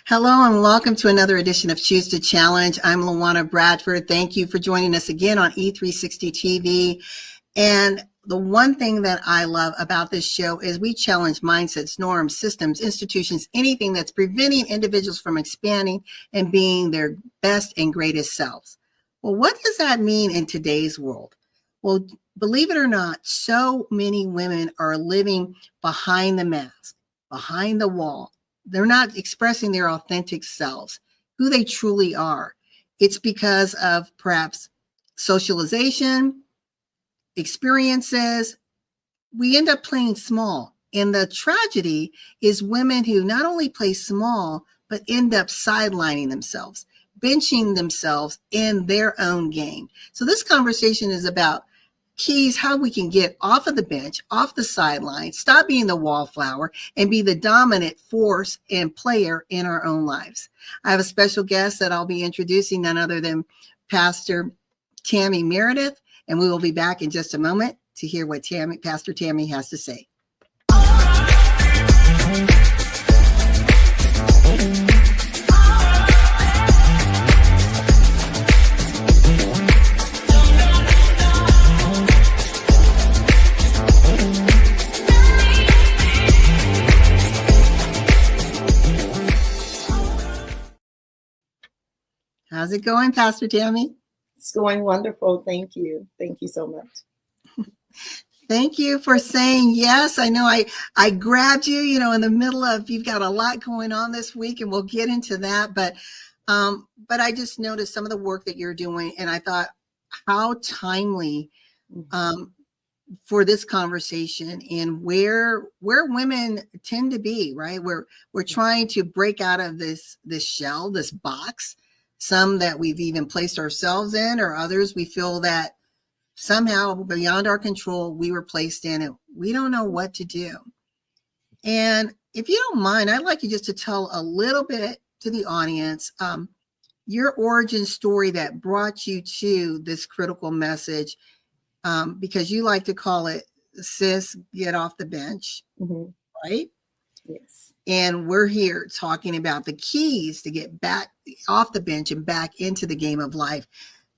Hello and welcome to another edition of Choose to Challenge. I'm LaWanna Bradford. Thank you for joining us again on E360 TV. And the one thing that I love about this show is we challenge mindsets, norms, systems, institutions, anything that's preventing individuals from expanding and being their best and greatest selves. Well, what does that mean in today's world? Well, believe it or not, so many women are living behind the mask, behind the wall. They're not expressing their authentic selves, who they truly are. It's because of perhaps socialization, experiences. We end up playing small. And the tragedy is women who not only play small, but end up sidelining themselves, benching themselves in their own game. So this conversation is about keys, how we can get off of the bench, off the sideline, stop being the wallflower, and be the dominant force and player in our own lives. I have a special guest that I'll be introducing, none other than Pastor Tammy Meredith, and we will be back in just a moment to hear what Pastor Tammy has to say. How's it going, Pastor Tammy? It's going wonderful. Thank you. Thank you so much. Thank you for saying yes. I know I grabbed you, in the middle of, you've got a lot going on this week, and we'll get into that. But I just noticed some of the work that you're doing, and I thought how timely for this conversation and where women tend to be, right? We're trying to break out of this shell, this box. Some that we've even placed ourselves in, or others we feel that somehow beyond our control, we were placed in it. We don't know what to do. And if you don't mind, I'd like you just to tell a little bit to the audience, your origin story that brought you to this critical message, because you like to call it, sis, get off the bench, right? Yes. And we're here talking about the keys to get back off the bench and back into the game of life.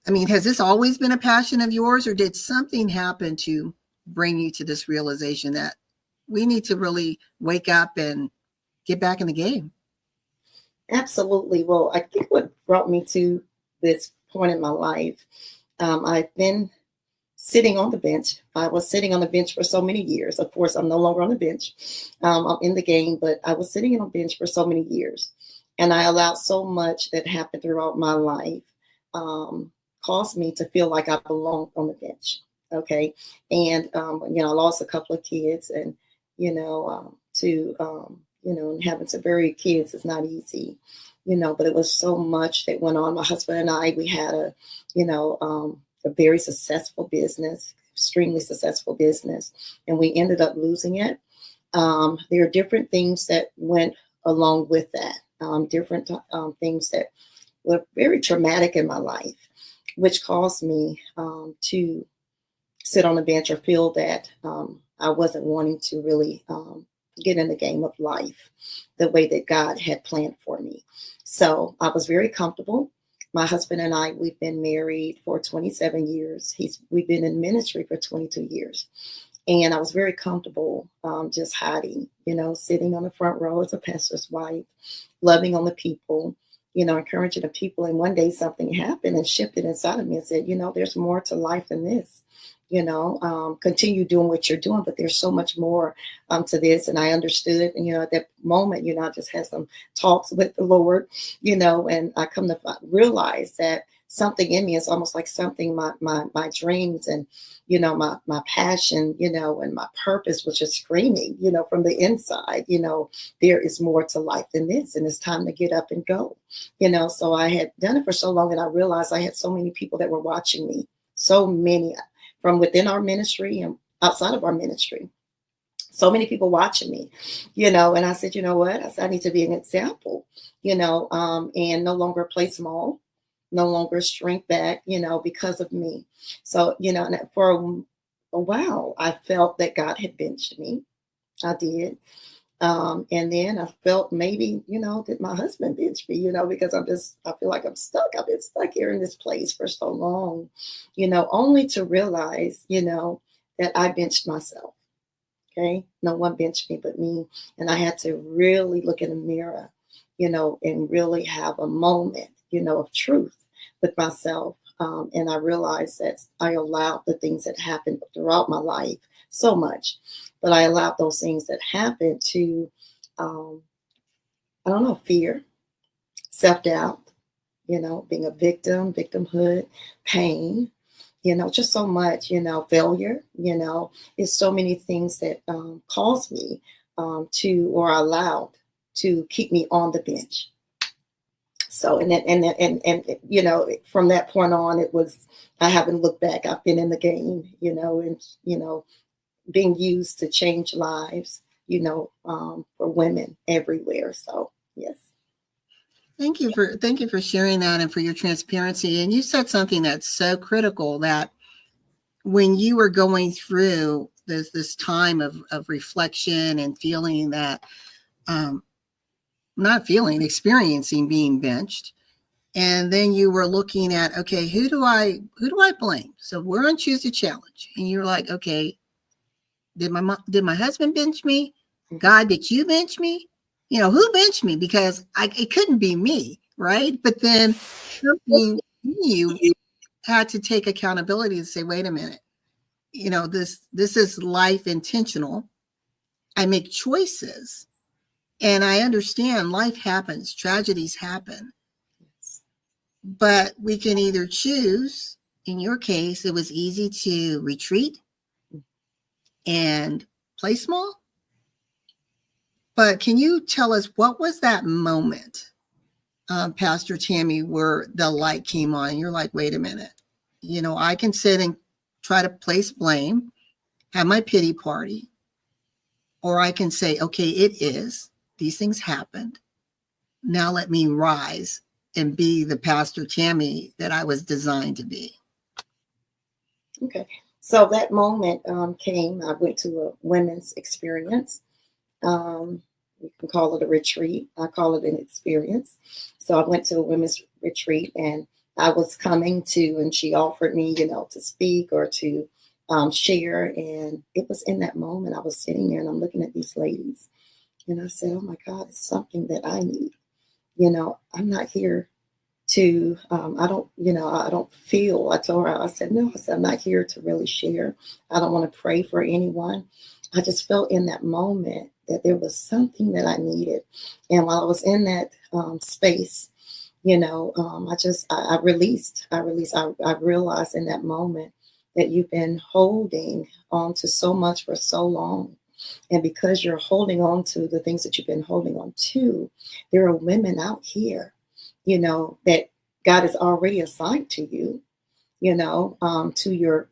I mean, has this always been a passion of yours, or did something happen to bring you to this realization that we need to really wake up and get back in the game? Absolutely. Well, I think what brought me to this point in my life, I've been sitting on the bench. I was sitting on the bench for so many years. Of course, I'm no longer on the bench. I'm in the game, but I was sitting on the bench for so many years. And I allowed so much that happened throughout my life, caused me to feel like I belonged on the bench. Okay. And, I lost a couple of kids, and, having to bury kids is not easy, but it was so much that went on. My husband and I, we had a very successful business, extremely successful business, and we ended up losing it. There are different things that went along with that, different things that were very traumatic in my life, which caused me to sit on the bench or feel that I wasn't wanting to really get in the game of life the way that God had planned for me. So I was very comfortable. My husband and I, we've been married for 27 years. We've been in ministry for 22 years. And I was very comfortable just hiding, sitting on the front row as a pastor's wife, loving on the people, encouraging the people. And one day something happened and shifted inside of me and said, there's more to life than this. Continue doing what you're doing, but there's so much more to this. And I understood, and, at that moment, I just had some talks with the Lord, and I come to realize that something in me is almost like something, my dreams and, my passion, and my purpose was just screaming, from the inside, there is more to life than this, and it's time to get up and go, so I had done it for so long, and I realized I had so many people that were watching me, so many from within our ministry and outside of our ministry. So many people watching me, and I said, what? I need to be an example, and no longer play small, no longer shrink back, because of me. So, and for a while, I felt that God had benched me. I did. And then I felt maybe, that my husband benched me, because I feel like I'm stuck. I've been stuck here in this place for so long, only to realize, that I benched myself. Okay. No one benched me but me. And I had to really look in the mirror, and really have a moment, of truth with myself. And I realized that I allowed the things that happened throughout my life so much, but I allowed those things that happened to, I don't know, fear, self-doubt, being a victim, victimhood, pain, just so much, failure, it's so many things that caused me to, or allowed to keep me on the bench. So, from that point on, I haven't looked back. I've been in the game, and, being used to change lives, for women everywhere. So, yes. Thank you for sharing that and for your transparency. And you said something that's so critical, that when you were going through this time of reflection and feeling that, experiencing being benched, and then you were looking at, okay, who do I blame? So we're on Choose the Challenge, and you're like, okay, did my husband bench me? God, did you bench me? Who benched me? Because it couldn't be me, right? But then something in you had to take accountability and say, wait a minute, this is life intentional. I make choices, and I understand life happens, tragedies happen, but we can either choose. In your case, it was easy to retreat and play small. But can you tell us, what was that moment, Pastor Tammy, where the light came on? You're like, wait a minute, I can sit and try to place blame, have my pity party, or I can say, okay, these things happened. Now let me rise and be the Pastor Tammy that I was designed to be. Okay. So that moment came, I went to a women's experience. You can call it a retreat. I call it an experience. So I went to a women's retreat, and I was coming to, and she offered me, to speak or to share. And it was in that moment I was sitting there and I'm looking at these ladies, and I said, oh my God, it's something that I need. I'm not here to, I don't feel, I told her, I said, no, I'm not here to really share. I don't want to pray for anyone. I just felt in that moment that there was something that I needed. And while I was in that space, I released. I realized in that moment that you've been holding on to so much for so long. And because you're holding on to the things that you've been holding on to, there are women out here, that God has already assigned to you, to your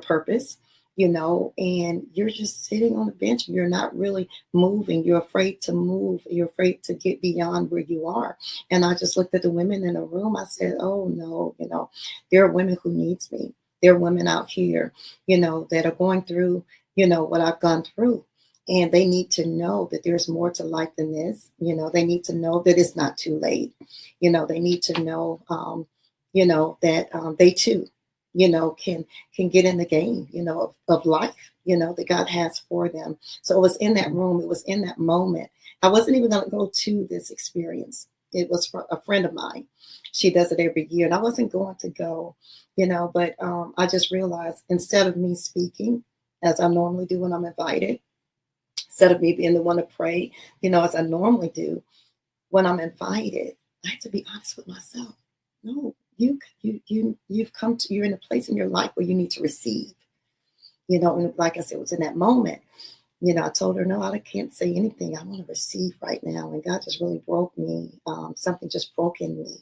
purpose, and you're just sitting on the bench and you're not really moving. You're afraid to move. You're afraid to get beyond where you are. And I just looked at the women in the room. I said, oh no, there are women who needs me. There are women out here, that are going through, what I've gone through. And they need to know that there's more to life than this. They need to know that it's not too late. They need to know, that they too, can get in the game, of life, that God has for them. So it was in that room. It was in that moment. I wasn't even going to go to this experience. It was for a friend of mine. She does it every year. And I wasn't going to go, but I just realized, instead of me speaking, as I normally do when I'm invited, instead of me being the one to pray, as I normally do, when I'm invited, I have to be honest with myself. No, you've come to, you're in a place in your life where you need to receive, and like I said, it was in that moment, I told her, no, I can't say anything. I want to receive right now. And God just really broke me. Something just broke in me.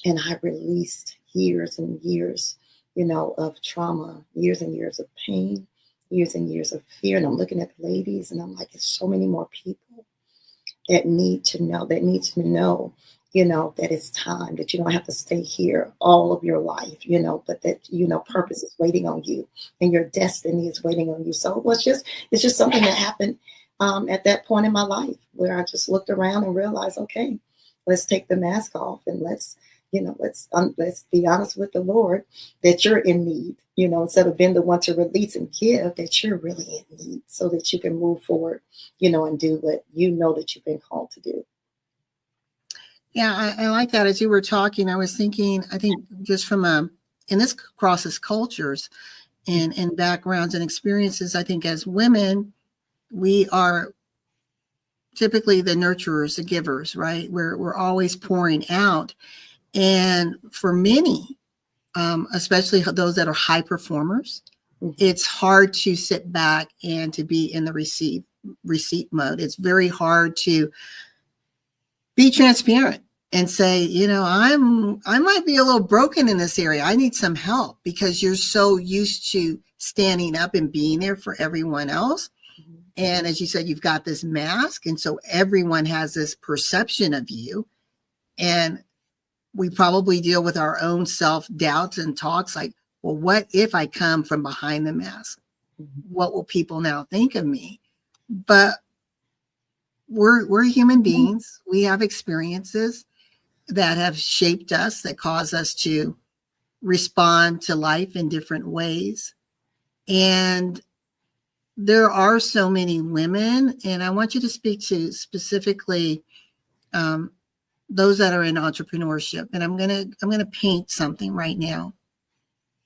And I released years and years, of trauma, years and years of pain, years and years of fear. And I'm looking at the ladies and I'm like, there's so many more people that need to know, that it's time, that you don't have to stay here all of your life, but that, purpose is waiting on you and your destiny is waiting on you. So it's just something that happened at that point in my life where I just looked around and realized, okay, let's take the mask off and let's be honest with the Lord that you're in need, instead of being the one to release and give, that you're really in need so that you can move forward, and do what that you've been called to do. Yeah, I like that. As you were talking, I was thinking, I think just from and this crosses cultures and backgrounds and experiences. I think as women, we are typically the nurturers, the givers, right? We're always pouring out. And for many, especially those that are high performers, it's hard to sit back and to be in the receipt mode. It's very hard to be transparent and say, I might be a little broken in this area. I need some help, because you're so used to standing up and being there for everyone else. And as you said, you've got this mask. And so everyone has this perception of you. And we probably deal with our own self-doubts and talks like, well, what if I come from behind the mask? What will people now think of me? But we're human beings. We have experiences that have shaped us, that cause us to respond to life in different ways. And there are so many women, and I want you to speak to specifically those that are in entrepreneurship. And I'm gonna paint something right now.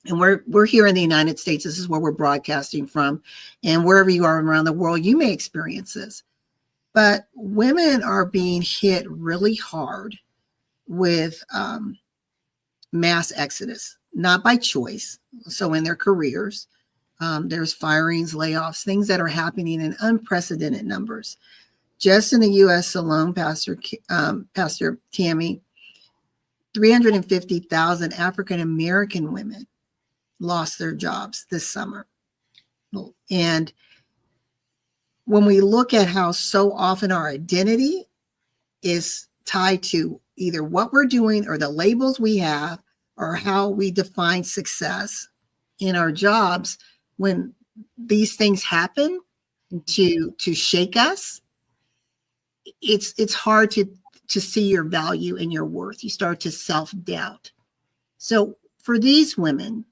And we're here in the United States. This is where we're broadcasting from. And wherever you are around the world, you may experience this. But women are being hit really hard with mass exodus, not by choice. So in their careers, there's firings, layoffs, things that are happening in unprecedented numbers. Just in the U.S. alone, Pastor Tammy, 350,000 African American women lost their jobs this summer. And when we look at how so often our identity is tied to either what we're doing or the labels we have or how we define success in our jobs, when these things happen to shake us, it's hard to see your value and your worth. You start to self-doubt. So for these women,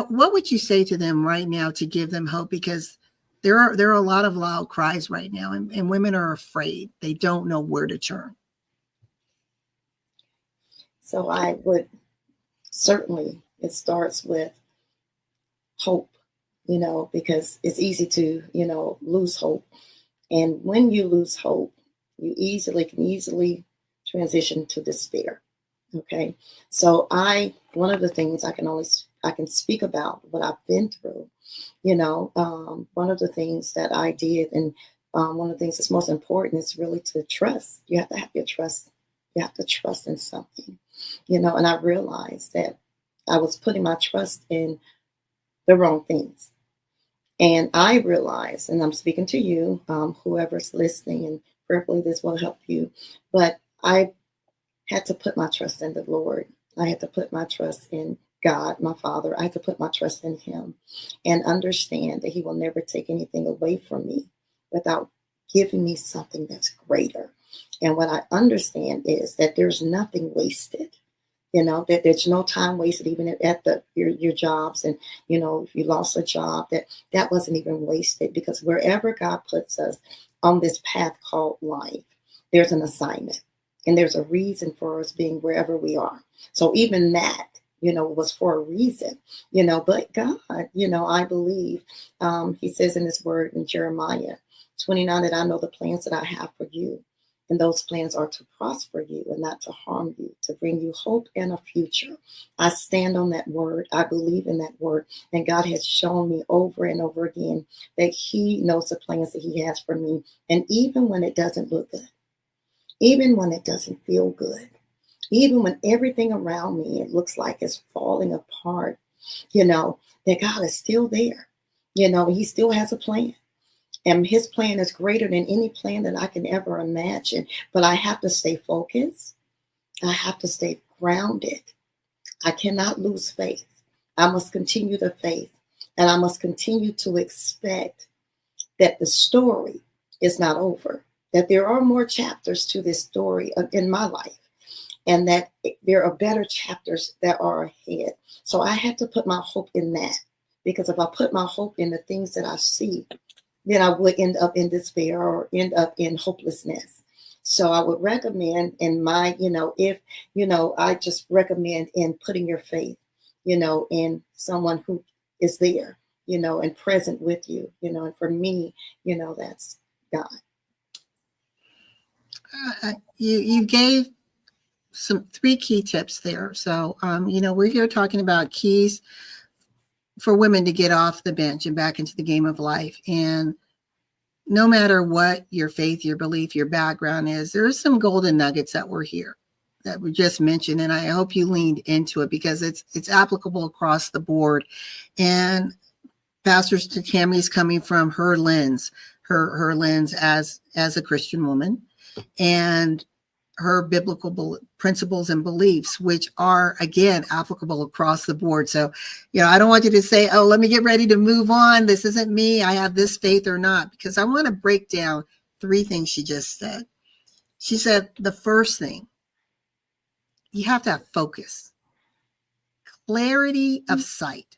what would you say to them right now to give them hope? Because there are a lot of loud cries right now, and women are afraid. They don't know where to turn. So I would certainly, it starts with hope, because it's easy to, lose hope. And when you lose hope, you can easily transition to despair. Okay. So one of the things I can speak about what I've been through, one of the things that I did, and one of the things that's most important is really to trust. You have to have your trust. You have to trust in something, and I realized that I was putting my trust in the wrong things. And I realized, and I'm speaking to you, whoever's listening, and prayerfully this will help you, but I had to put my trust in the Lord. I had to put my trust in God, my Father. I had to put my trust in Him and understand that He will never take anything away from me without giving me something that's greater. And what I understand is that there's nothing wasted. That there's no time wasted, even at your jobs. And, if you lost a job, that wasn't even wasted, because wherever God puts us on this path called life, there's an assignment and there's a reason for us being wherever we are. So even that, was for a reason, but God, I believe He says in His word in Jeremiah 29 that I know the plans that I have for you. And those plans are to prosper you and not to harm you, to bring you hope and a future. I stand on that word. I believe in that word. And God has shown me over and over again that He knows the plans that He has for me. And even when it doesn't look good, even when it doesn't feel good, even when everything around me, it looks like it's falling apart, that God is still there. He still has a plan. And His plan is greater than any plan that I can ever imagine. But I have to stay focused. I have to stay grounded. I cannot lose faith. I must continue the faith. And I must continue to expect that the story is not over, that there are more chapters to this story in my life, and that there are better chapters that are ahead. So I had to put my hope in that, because if I put my hope in the things that I see, then I would end up in despair or end up in hopelessness. So I would recommend in my, if, I just recommend in putting your faith, in someone who is there, and present with you, and for me, that's God. You gave some 3 key tips there. So, we're here talking about keys for women to get off the bench and back into the game of life. And no matter what your faith, your belief, your background is, there are some golden nuggets that were here that we just mentioned. And I hope you leaned into it, because it's applicable across the board. And Pastor Tammy's coming from her lens, her lens as a Christian woman, and her biblical principles and beliefs, which are, again, applicable across the board. So, I don't want you to say, oh, let me get ready to move on. This isn't me. I have this faith or not, because I want to break down 3 things she just said. She said, the first thing, you have to have focus, clarity of sight,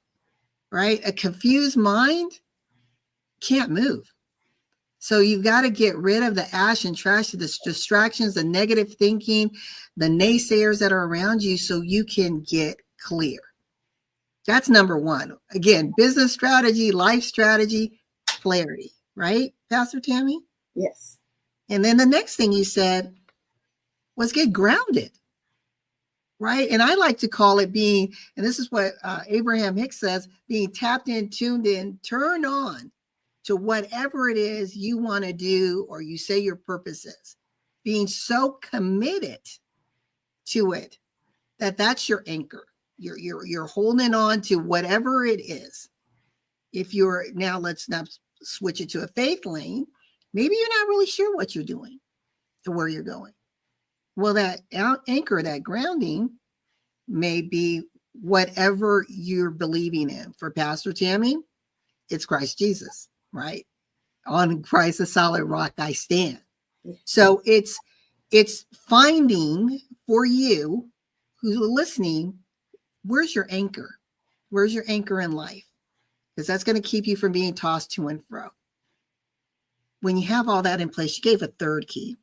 right? A confused mind can't move. So you've got to get rid of the ash and trash, the distractions, the negative thinking, the naysayers that are around you, so you can get clear. That's number 1. Again, business strategy, life strategy, clarity, right, Pastor Tammy? Yes. And then the next thing you said was get grounded, right? And I like to call it being, and this is what Abraham Hicks says, being tapped in, tuned in, turned on to whatever it is you want to do, or you say your purpose is, being so committed to it that that's your anchor. You're holding on to whatever it is. If you're now, let's now switch it to a faith lane. Maybe you're not really sure what you're doing or where you're going. Well, that anchor, that grounding, may be whatever you're believing in. For Pastor Tammy, it's Christ Jesus, right? On Christ, the solid rock I stand. So it's finding for you who's listening, where's your anchor? Where's your anchor in life? Because that's going to keep you from being tossed to and fro. When you have all that in place, you gave a 3rd key.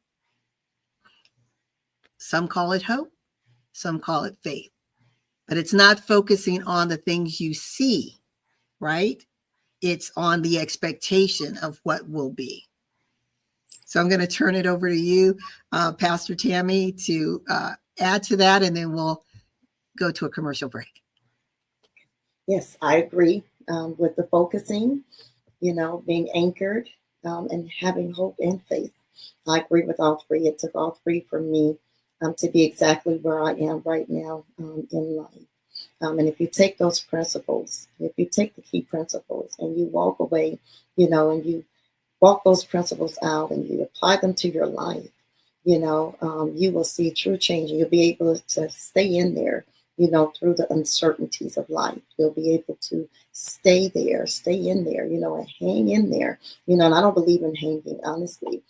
Some call it hope, some call it faith, but it's not focusing on the things you see, right? It's on the expectation of what will be. So I'm going to turn it over to you, Pastor Tammy, to add to that, and then we'll go to a commercial break. Yes, I agree with the focusing, being anchored and having hope and faith. I agree with all 3. It took all 3 for me to be exactly where I am right now in life. And if you take those principles, if you take the key principles and you walk away, and you walk those principles out and you apply them to your life, you will see true change. You'll be able to stay in there, through the uncertainties of life. You'll be able to stay in there, and hang in there, and I don't believe in hanging, honestly.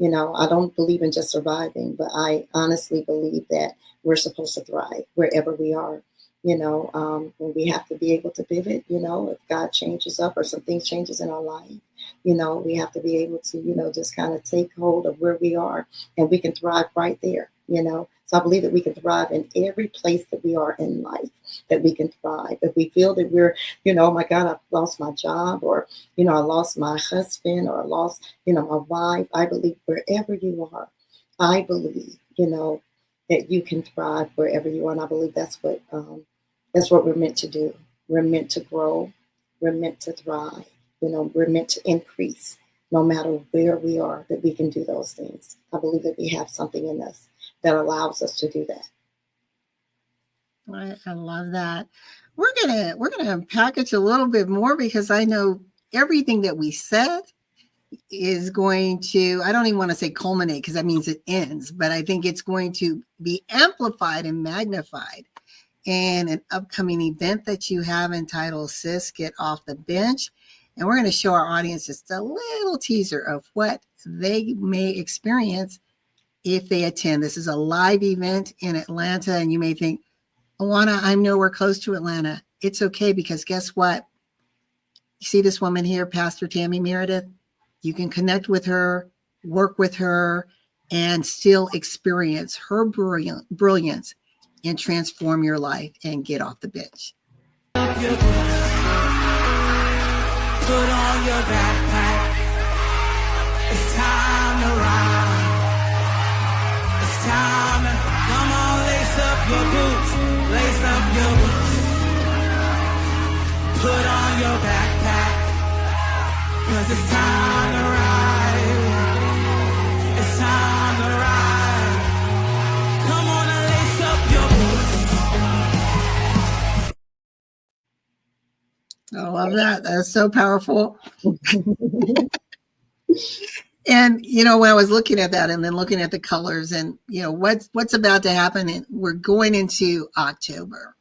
I don't believe in just surviving, but I honestly believe that we're supposed to thrive wherever we are. And we have to be able to pivot, if God changes up or something changes in our life, we have to be able to, just kind of take hold of where we are, and we can thrive right there, So I believe that we can thrive in every place that we are in life, that we can thrive. If we feel that we're, oh my God, I've lost my job, or, I lost my husband, or I lost, my wife, I believe wherever you are, I believe, that you can thrive wherever you are. And I believe that's what we're meant to do. We're meant to grow. We're meant to thrive. We're meant to increase no matter where we are, that we can do those things. I believe that we have something in us that allows us to do that. I love that. We're gonna package a little bit more, because I know everything that we said is going to, I don't even want to say culminate, because that means it ends, but I think it's going to be amplified and magnified in an upcoming event that you have entitled Sis, Get Off the Bench. And we're going to show our audience just a little teaser of what they may experience if they attend. This is a live event in Atlanta, and you may think, LaWanna, I'm nowhere close to Atlanta. It's okay, because guess what? You see this woman here, Pastor Tammy Meredith? You can connect with her, work with her, and still experience her brilliance and transform your life and get off the bench. Put on your backpack. It's time to ride. It's time to come on, lace up your boots. Lace up your boots. Put on your backpack. 'Cause it's time to ride. It's time to ride. Come on and lace up your boots. I love that. That's so powerful. And, you know, when I was looking at that and then looking at the colors and, you know, what's about to happen, and we're going into October,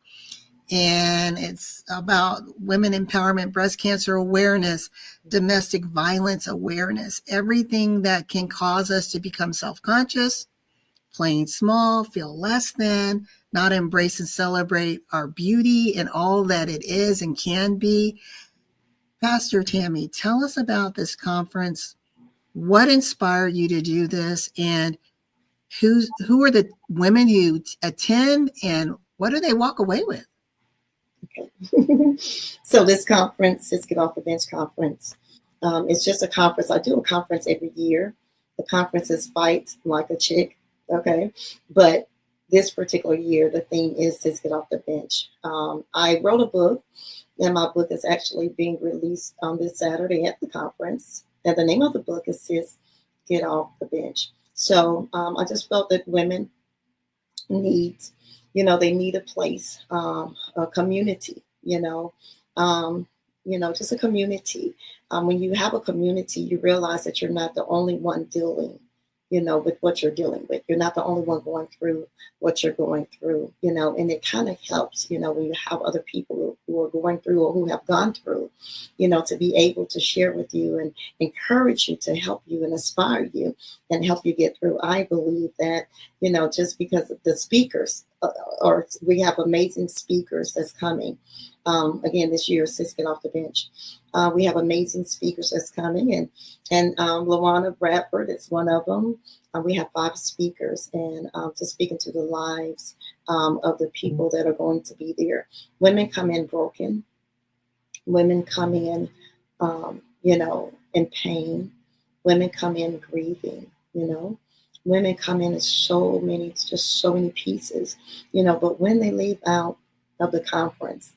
and it's about women empowerment, breast cancer awareness, domestic violence awareness, everything that can cause us to become self-conscious, playing small, feel less than, not embrace and celebrate our beauty and all that it is and can be. Pastor Tammy, tell us about this conference. What inspired you to do this, and who are the women who attend, and what do they walk away with? Okay. So this conference, this Get Off the Bench conference, it's just a conference. I do a conference every year. The conference is Fight Like a Chick, okay? But this particular year, the theme is Sis Get Off the Bench. I wrote a book, and my book is actually being released on this Saturday at the conference. And the name of the book is Sis Get Off the Bench. So I just felt that women need, they need a place, a community, just a community. When you have a community, you realize that you're not the only one dealing, with what you're dealing with. You're not the only one going through what you're going through, and it kind of helps, when you have other people who are going through or who have gone through, to be able to share with you and encourage you, to help you and inspire you and help you get through. I believe that, just because of the speakers, or we have amazing speakers that's coming. Again, this year, Sis Get Off the Bench. We have amazing speakers that's coming, and LaWanna Bradford is one of them. We have 5 speakers, and to speak into the lives of the people that are going to be there. Women come in broken. Women come in, in pain. Women come in grieving, Women come in as so many pieces, but when they leave out of the conference,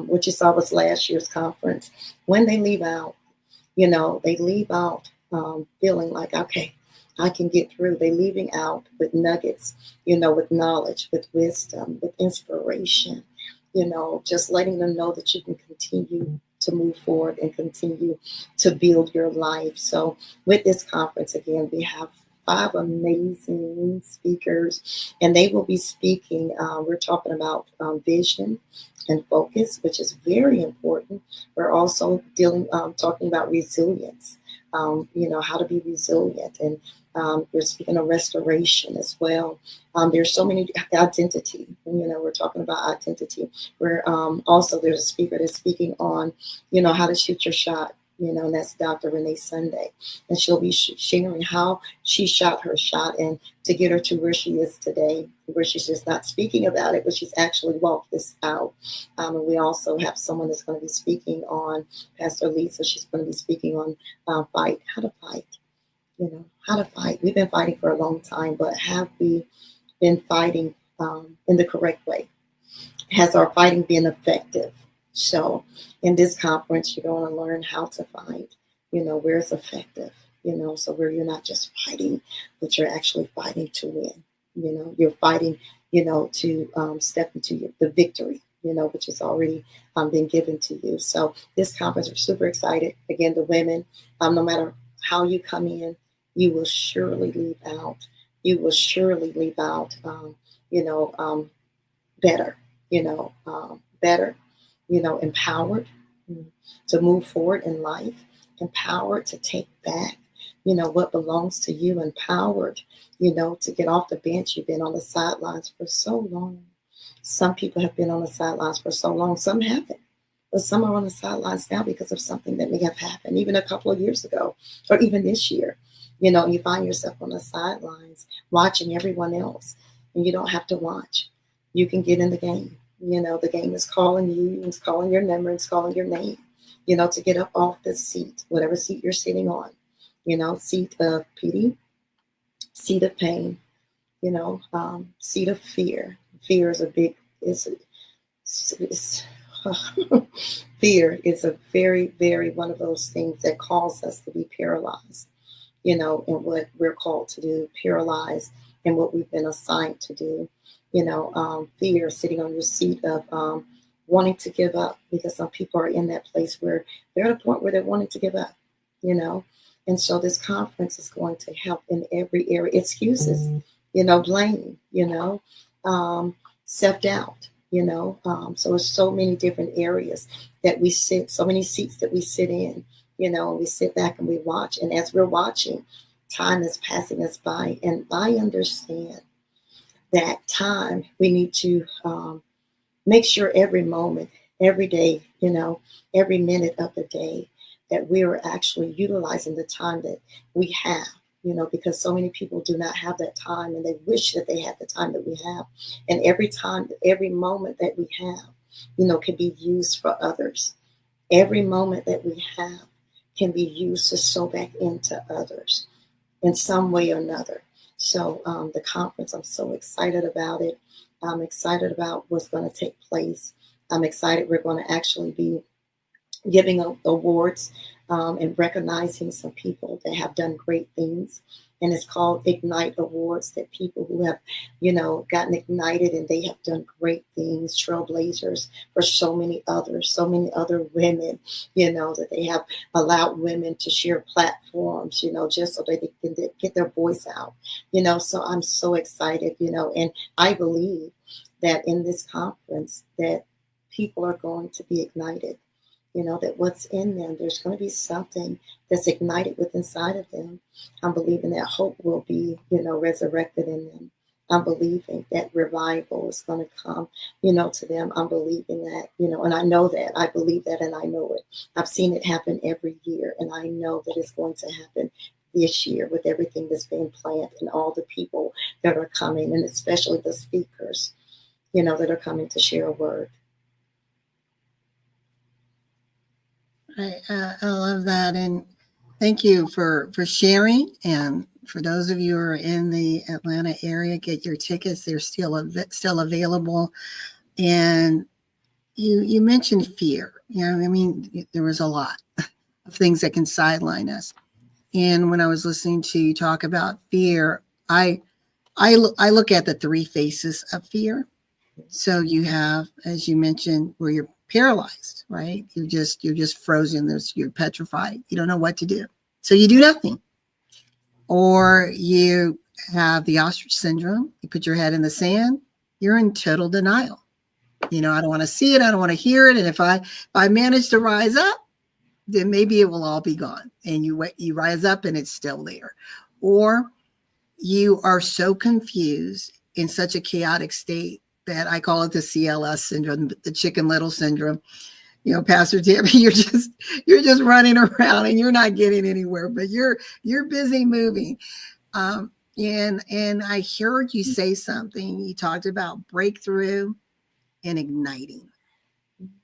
which you saw was last year's conference, when they leave out, they leave out feeling like, okay, I can get through. They're leaving out with nuggets, with knowledge, with wisdom, with inspiration, just letting them know that you can continue to move forward and continue to build your life. So with this conference, again, we have 5 amazing speakers, and they will be speaking. We're talking about vision and focus, which is very important. We're also talking about resilience, how to be resilient, and we're speaking of restoration as well. There's so many identity, we're talking about identity. Also there's a speaker that's speaking on, how to shoot your shot. And that's Dr. Renee Sunday. And she'll be sharing how she shot her shot and to get her to where she is today, where she's just not speaking about it, but she's actually walked this out. And we also have someone that's going to be speaking on, Pastor Lisa, she's going to be speaking on how to fight. How to fight. We've been fighting for a long time, but have we been fighting in the correct way? Has our fighting been effective? So in this conference, you're going to learn how to fight, where it's effective, so where you're not just fighting, but you're actually fighting to win, you're fighting, to step into the victory, which has already been given to you. So this conference, we're super excited. Again, the women, no matter how you come in, you will surely leave out. You will surely leave out, better, better. Empowered, to move forward in life, empowered to take back, what belongs to you, empowered, to get off the bench. You've been on the sidelines for so long. Some people have been on the sidelines for so long, some haven't. But some are on the sidelines now because of something that may have happened even a couple of years ago or even this year. You find yourself on the sidelines watching everyone else, and you don't have to watch. You can get in the game. The game is calling you, it's calling your number, it's calling your name, to get up off the seat, whatever seat you're sitting on, seat of pity, seat of pain, seat of fear. Fear is a big, it's fear is a very, very one of those things that cause us to be paralyzed, in what we're called to do, paralyzed in what we've been assigned to do. Fear, sitting on your seat of wanting to give up, because some people are in that place where they're at a point where they're wanting to give up, And so this conference is going to help in every area. Excuses, blame, self-doubt, so there's so many different areas that we sit, so many seats that we sit in, and we sit back and we watch. And as we're watching, time is passing us by. And I understand that time, we need to make sure every moment, every day, every minute of the day, that we are actually utilizing the time that we have, because so many people do not have that time, and they wish that they had the time that we have. And every time, every moment that we have, can be used for others. Every moment that we have can be used to sow back into others in some way or another. So the conference, I'm so excited about it. I'm excited about what's going to take place. I'm excited we're going to actually be giving awards and recognizing some people that have done great things. And it's called Ignite Awards, that people who have, gotten ignited and they have done great things, trailblazers for so many other women, that they have allowed women to share platforms, just so they can get their voice out, so I'm so excited, and I believe that in this conference that people are going to be ignited. That what's in them, there's going to be something that's ignited within inside of them. I'm believing that hope will be, resurrected in them. I'm believing that revival is going to come, to them. I'm believing that, and I know that. I believe that, and I know it. I've seen it happen every year, and I know that it's going to happen this year with everything that's being planned and all the people that are coming, and especially the speakers, that are coming to share a word. I love that, and thank you for sharing. And for those of you who are in the Atlanta area, get your tickets; they're still available. And you mentioned fear. There was a lot of things that can sideline us. And when I was listening to you talk about fear, I look at the three faces of fear. So you have, as you mentioned, where you're paralyzed, right? You're just frozen. You're petrified. You don't know what to do. So you do nothing. Or you have the ostrich syndrome. You put your head in the sand. You're in total denial. I don't want to see it. I don't want to hear it. And if I manage to rise up, then maybe it will all be gone. And you rise up and it's still there. Or you are so confused in such a chaotic state that I call it the CLS syndrome, the Chicken Little syndrome. Pastor Tammy, you're just running around and you're not getting anywhere, but you're busy moving. And I heard you say something. You talked about breakthrough and igniting,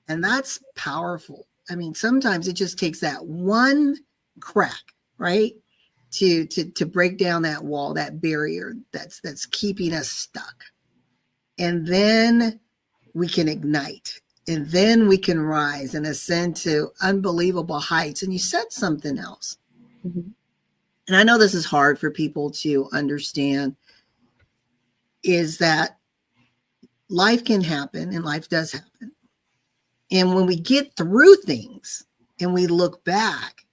and that's powerful. Sometimes it just takes that one crack, right, to break down that wall, that barrier that's keeping us stuck. And then we can ignite, and then we can rise and ascend to unbelievable heights. And you said something else. Mm-hmm. And I know this is hard for people to understand, is that life can happen, and life does happen. And when we get through things and we look back,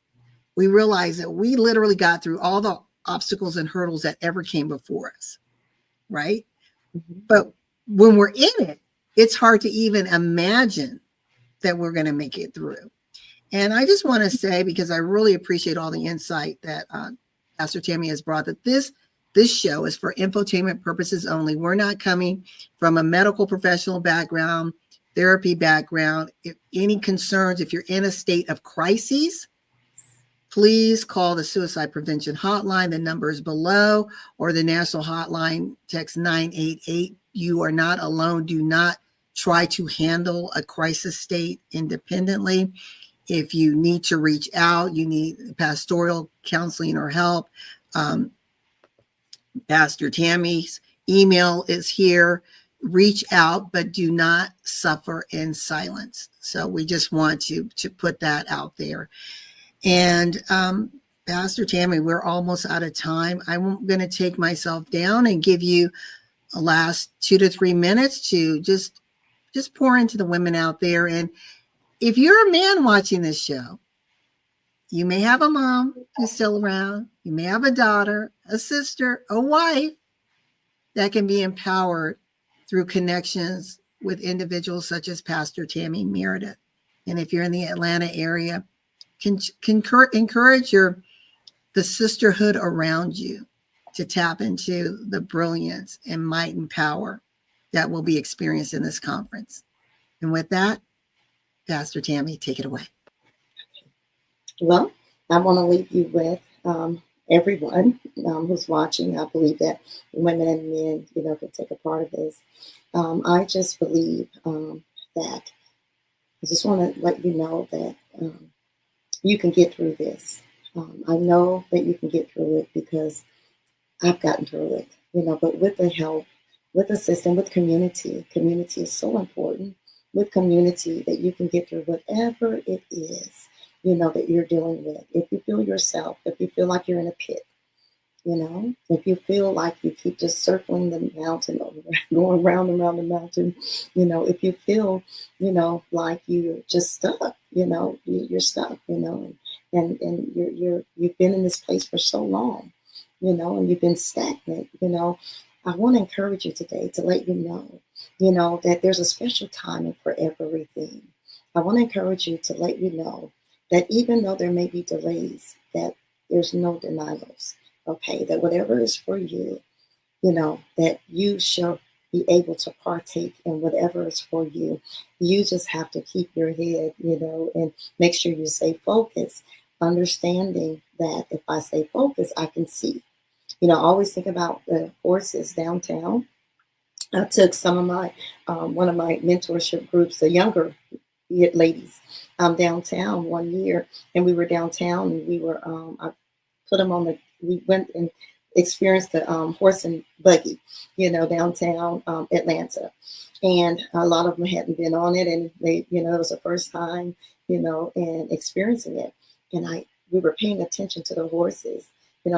we realize that we literally got through all the obstacles and hurdles that ever came before us, right? Mm-hmm. But when we're in it, it's hard to even imagine that we're going to make it through. And I just want to say, because I really appreciate all the insight that Pastor Tammy has brought, that this show is for infotainment purposes only. We're not coming from a medical professional background, therapy background. If any concerns, if you're in a state of crisis, please call the suicide prevention hotline. The number is below, or the national hotline, text 988. You are not alone. Do not try to handle a crisis state independently. If you need to reach out, you need pastoral counseling or help, Pastor Tammy's email is here. Reach out, but do not suffer in silence. So we just want to put that out there. And Pastor Tammy, we're almost out of time. I'm going to take myself down and give you a last 2 to 3 minutes to just pour into the women out there. And if you're a man watching this show, you may have a mom who's still around. You may have a daughter, a sister, a wife that can be empowered through connections with individuals such as Pastor Tammy Meredith. And if you're in the Atlanta area, can encourage the sisterhood around you to tap into the brilliance and might and power that will be experienced in this conference. And with that, Pastor Tammy, take it away. Well, I want to leave you with everyone who's watching. I believe that women and men, can take a part of this. I just believe that I just want to let you know that you can get through this. I know that you can get through it because I've gotten through it, but with the help, with the system, with community is so important. With community, that you can get through whatever it is, that you're dealing with. If you feel yourself, if you feel like you're in a pit, if you feel like you keep just circling the mountain, going round and round the mountain, if you feel, like you're just stuck, you're stuck, and you've been in this place for so long, and you've been stagnant, I want to encourage you today to let you know, that there's a special timing for everything. I want to encourage you to let you know that even though there may be delays, that there's no denials, okay? That whatever is for you, that you shall be able to partake in whatever is for you. You just have to keep your head, and make sure you stay focused, understanding that if I stay focused, I can see. I always think about the horses downtown. I took some of my, one of my mentorship groups, the younger ladies, downtown one year, and we were downtown, and we were, I put them on we went and experienced the horse and buggy, downtown Atlanta, and a lot of them hadn't been on it, and they, it was the first time, and experiencing it, and we were paying attention to the horses.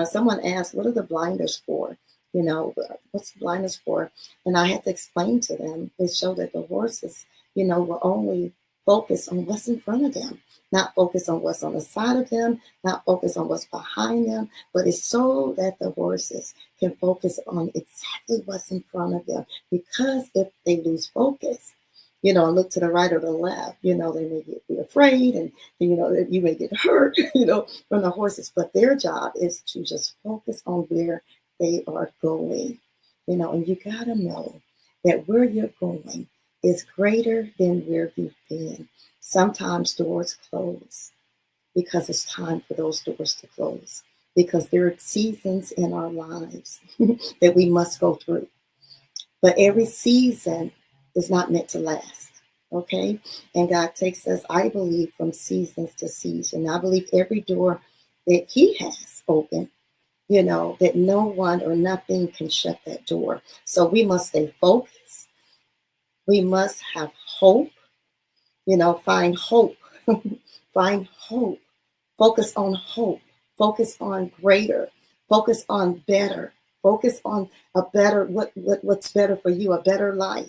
Someone asked, "What are the blinders for?" What's the blindness for? And I had to explain to them. It showed that the horses, were only focused on what's in front of them, not focused on what's on the side of them, not focused on what's behind them, but it's so that the horses can focus on exactly what's in front of them. Because if they lose focus, and look to the right or the left, they may be afraid, and, you may get hurt, from the horses. But their job is to just focus on where they are going, and you got to know that where you're going is greater than where you've been. Sometimes doors close because it's time for those doors to close, because there are seasons in our lives that we must go through. But every season is not meant to last, okay? And God takes us, I believe, from seasons to season. I believe every door that He has open, that no one or nothing can shut that door. So we must stay focused. We must have hope, find hope, find hope, focus on hope, focus on greater, focus on better, focus on a better, what's better for you, a better life,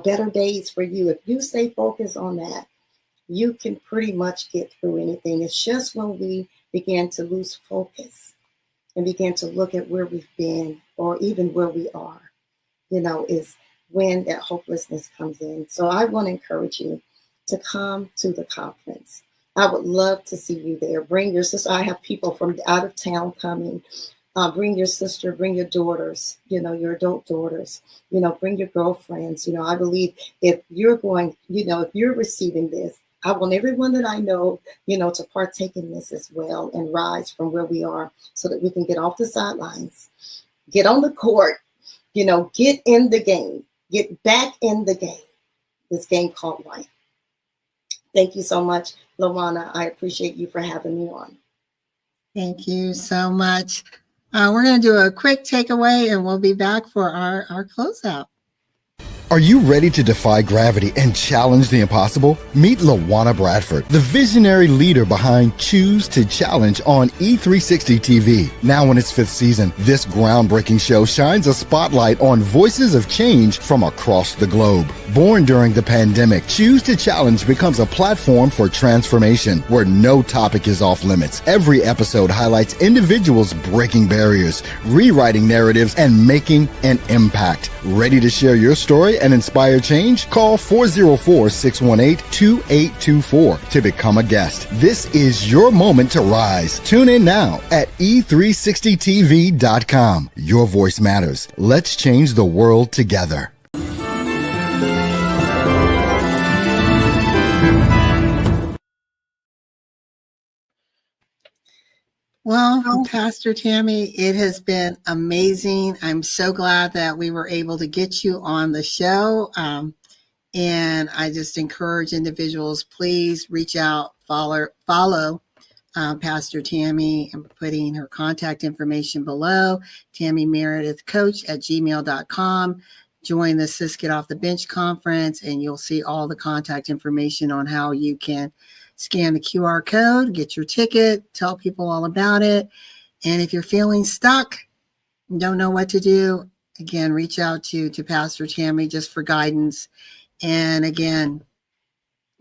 better days for you. If you stay focused on that, you can pretty much get through anything. It's just when we begin to lose focus and begin to look at where we've been or even where we are, is when that hopelessness comes in. So I want to encourage you to come to the conference. I would love to see you there. Bring your sister. I have people from out of town coming. Bring your sister, bring your daughters, your adult daughters, bring your girlfriends. I believe if you're going, if you're receiving this, I want everyone that I know, to partake in this as well and rise from where we are so that we can get off the sidelines, get on the court, get in the game, get back in the game, this game called life. Thank you so much, LaWanna. I appreciate you for having me on. Thank you so much. We're going to do a quick takeaway and we'll be back for our closeout. Are you ready to defy gravity and challenge the impossible? Meet LaWanna Bradford, the visionary leader behind Choose to Challenge on E360 TV. Now in its 5th season, this groundbreaking show shines a spotlight on voices of change from across the globe. Born during the pandemic, Choose to Challenge becomes a platform for transformation where no topic is off limits. Every episode highlights individuals breaking barriers, rewriting narratives, and making an impact. Ready to share your story and inspire change? Call 404-618-2824 to become a guest. This is your moment to rise. Tune in now at e360tv.com. Your voice matters. Let's change the world together. Well, Pastor Tammy, it has been amazing. I'm so glad that we were able to get you on the show. And I just encourage individuals, please reach out, follow Pastor Tammy. I'm putting her contact information below, Tammy Meredith Coach at gmail.com. Join the Sis Get Off the Bench conference, and you'll see all the contact information on how you can scan the QR code, get your ticket, tell people all about it. And if you're feeling stuck, don't know what to do, again, reach out to Pastor Tammy just for guidance. And again,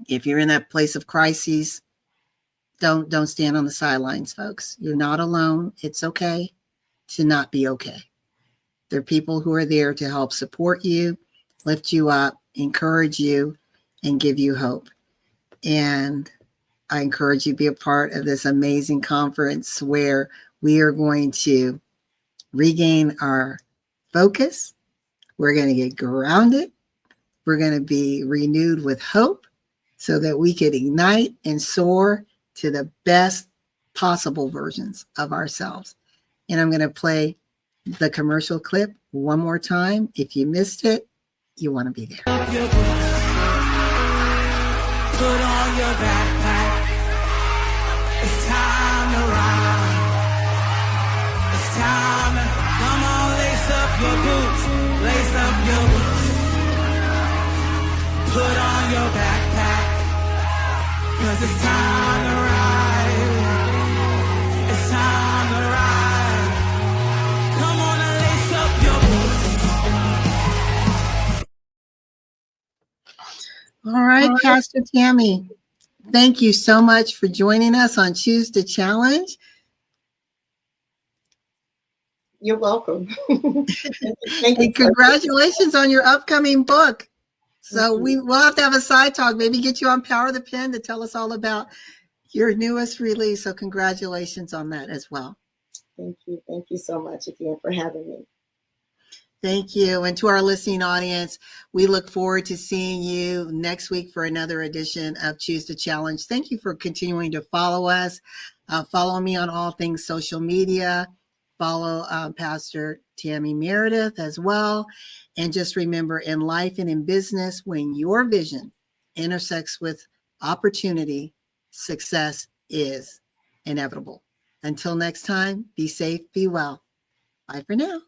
if you're in that place of crises, don't stand on the sidelines, folks. You're not alone. It's okay to not be okay. There are people who are there to help support you, lift you up, encourage you, and give you hope. And I encourage you to be a part of this amazing conference where we are going to regain our focus. We're going to get grounded. We're going to be renewed with hope so that we can ignite and soar to the best possible versions of ourselves. And I'm going to play the commercial clip one more time. If you missed it, you want to be there. Put on your backpack. It's time to ride. It's time to come on, lace up your boots. Lace up your boots. Put on your backpack. 'Cause it's time to ride. It's time to ride. Come on and lace up your boots. All right, Pastor Tammy, thank you so much for joining us on Choose to Challenge. You're welcome. Thank you. And congratulations on your upcoming book. So we'll have to have a side talk, maybe get you on Power the Pen to tell us all about your newest release. So congratulations on that as well. Thank you. Thank you so much again for having me. Thank you. And to our listening audience, we look forward to seeing you next week for another edition of Choose to Challenge. Thank you for continuing to follow us. Follow me on all things social media. Follow Pastor Tammy Meredith as well. And just remember, in life and in business, when your vision intersects with opportunity, success is inevitable. Until next time, be safe, be well. Bye for now.